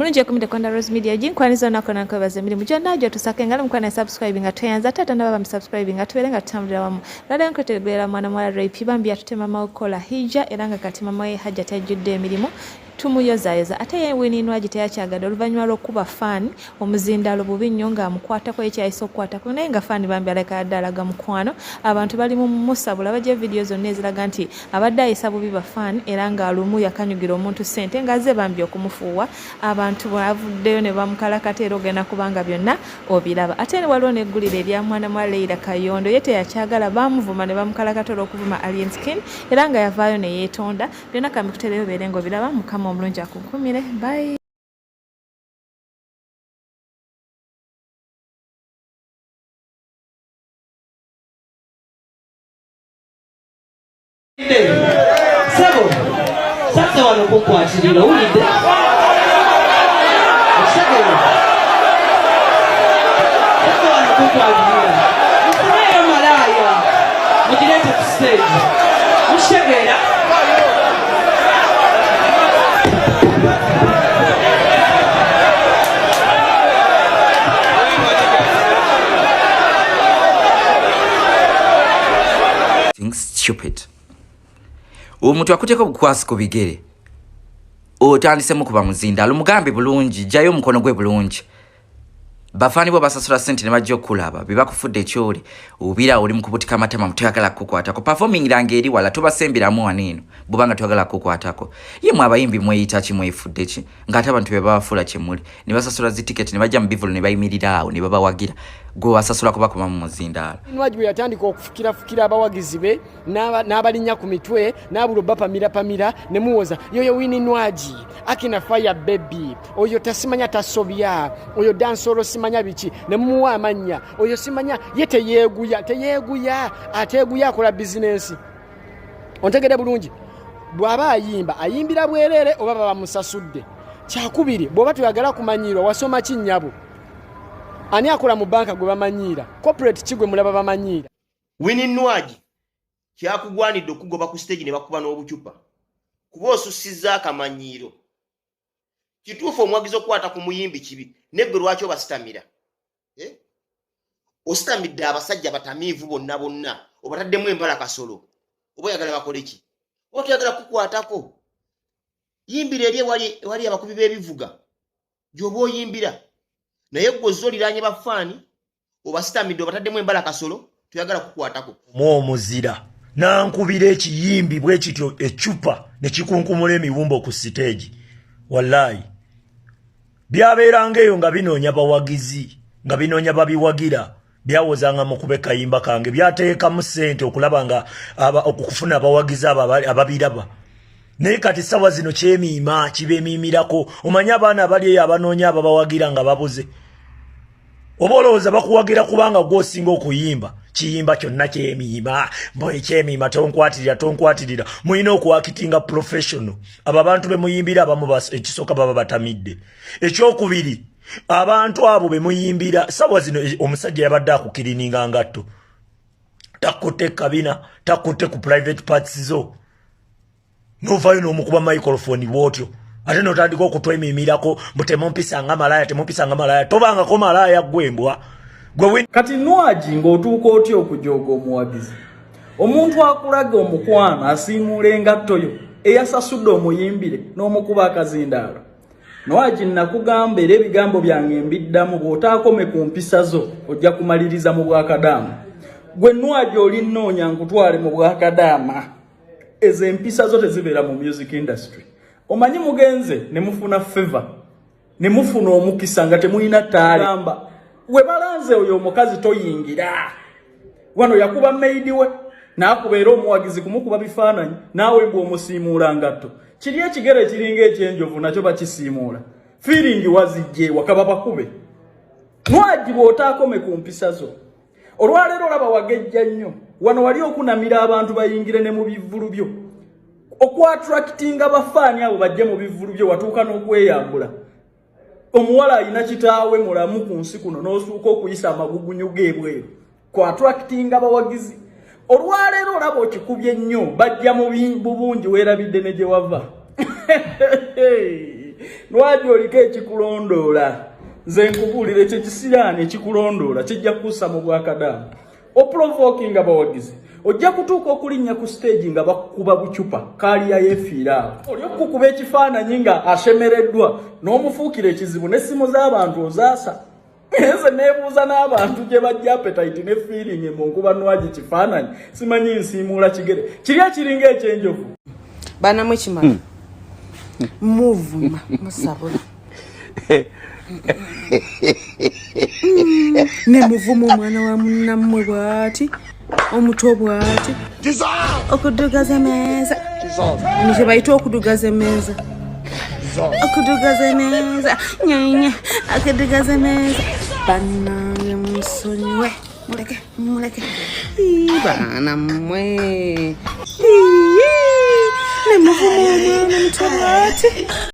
mulungi kumide konda Rose Media jinkwaniza nakona kwabaza mirimu jonna jo tusake ngalo mukwana subscribe nga tuyanza tata ndaba bam subscribe nga tubelenga tutambulira wamu lala nkotegbera mwana mwala Ray bambya tutema makola hija eranga kati mama ye Hajjat ajudde emirimu tumuyozayoza ate ye Wini Nwagi teyakyagala oluvannyuma lw'okuba fan omuzindalo bubi nnyo nga amukwatako ekyayisa okukwatako naye nga fan bambi aleka addalaga mukwano abantu bali mu musabula bajja video zonna eziraga nti abadde ayisa bubi ba fan era nga alumu yakanyugira omuntu ssente nga ze bambi okumufuuwa abantu bavuddeyo ne bamukalakatera ogenda kubanga byonna obiraba ate ne waliwo neggulire erya mwana mwa Leila Kayondo ye teyakyagala bamuvuma ne bamukalakatera okuvuma Alien Skin era nga yavaayo ne yeetonda byonna kamikutereyo beerengo biraba mukama omulungi akukumire bye. Sabo, sasa wanakukwatira ulide. Sasa wanakukwatira. Msemayo malaya. Mujilete ku stage. Mushegera. Stupid. Omuntu akuteko bukwasi ku bigere otandise mu kuba muzindalo mugambe bulungi jayo mukono gwe bulungi bafani bo basasula sente ne bajjo kulaba bibakufudde ekyole ubira oli mukubutika matama mutagala kukwatako performing rangeri wala tubasembiramu waneno bubanga twagala kukwatako yemwe abayimbi mweyita kimwefudde ki ngata abantu bebafula kimuli ne basasula zi ticket ne bajja mu bivulu ne bayimirira awo ne babawagira go wasasula kuba kuma mu muzindalo Nwagi yatandika okufukira abawagizi be n'abalinya ku mitwe n'abulo pamira ne muwoza yoyo Wini Nwagi akina fire baby oyo tasimanya tasobya oyo dansoro simanya biki ne muwa amanya oyo simanya yete teyeguya ateguya akola business ontegede bulungi bwaba ayimbira bwerere oba baba musasudde kyakubiri bwoba tuyagala kumanyirwa wasoma kinyabo ani akola mu banka gwe bamanyira corporate kigwe mulaba bamanyira Wini Nwagi kyakugwanidde okugoba ku stage ne bakuba n'obucupa kuba osusiza akamanyiro kituufu omwagizo okukwata ku muyimbi kibi nebbe lwaki obasitamira ositamidde abasajja batamiivu bonna obataddemu embala kasolo oba oyagala bakole ki oba tuyagala kukwatako yimbira eri wali abakubi b'ebivuga gy'oba oyimbira naye gwozo liranye bafaani obasitamidde obataddemu embala kasolo tuyagala kukwatako omuzira nankubira ekiyimbi bwe kityo ecupa ne kikunkumula emiwumbo ku stage wallahi byabeeranga eyo nga binoonya bawagizi nga binoonya babiwagira byawozanga mu kube kayimba kange byateekamu ssente okulaba nga okufuna abawagizi ababiraba naye kati sawa zino kyemiima kibeemiimirako omanya abaana bali eyo abanoonya ababawagira nga babuze oba olowooza bakuwagira kubanga gw'osinga okuyimba kiyimba kyonna kyemiima mboye kyemiima tonkwatirira muyina okwakitinga professional abo abantu bemuyimbira abamu ekisooka baba batamidde ekyokubiri abantu abo bemuyimbira sawa zino omusajja yabadde akukirininga ngatto takutte kabina takutte ku private parts zo novayo n'omukuba microphone bwotyo ate notandika okutwemiimirako temumpisanga malaya tobangako malaya gwembwa kati Nwagi ng'otuuka otya okujooga omuwagizi omuntu akulaga omukwana asiimuula engatto yo eyasasudde omuyimbire n'omukuba akazindaalo Nwagi nakugamba era ebigambo byange mbiddamu bw'otaakome ku mpisa zo ojja kumaliriza mu bwakadaama gwe Nwagi oli nnoonya nkutwale mu bwakadaama ezo empisa zo tezibeera mu music industry omanyi mugenze ne mufuna favor ne mufuna omukisa nga temulina taalamba we balanze oyo omukazi toyingira wano yakuba maidi we n'akubeera omuwagizi kumukuba bifaananyi naawe bw'omusiimuula ngatto kiri ekigere kiringa ekyenjovu nakyo bakisiimuula feeling wazijje wakaba bakube Nwagi bw'otaakome ku mpisa zo olwaleero olaba wagejja nnyo wano wali okunamira abantu bayingire ne mu bivvulu byo okwatractinga bafaani abo bajje mu bivvulu byo watuuka n'okweyambula omuwala alina kitaawe mulamu ku nsi kuno n'osuuka okuyisa amagugunyu geebweru kwattractinga bawagizi olwaleero olaba okikubye nnyo bajja mu bubungi weerabidde ne gye wava Nwagi oliko ekikulondoola nze nkubuulira ekyo kisiraani ekikulondoola kijja kussa mu bwakadamu oprovokinga abawagizi ojja kutuuka okulinnya ku stage nga bakukuba bucupa kaaliya yeefiira awo oli okukuba ekifaananyi nga asemereddwa n'omufuukira ekizibu n'essimu z'abantu ozaasa nze neebuuza n'abantu gye bajja appetite ne feeling mu nkuba Nwagi kifaananyi simanyi nsiimuula kigere kiri ekiringa ekyenjovu banamwe kimala muvuma musabula ne muvumu omwana wa munnammwe bw'ati omuto bw'ati okudugaza emeeza nikye bayita okudugaza emeeza okudugaza emeeza nyanya okudugaza emeeza bannange musonyiwe muleke banamwe ne muvumu omwana omuto bw'ati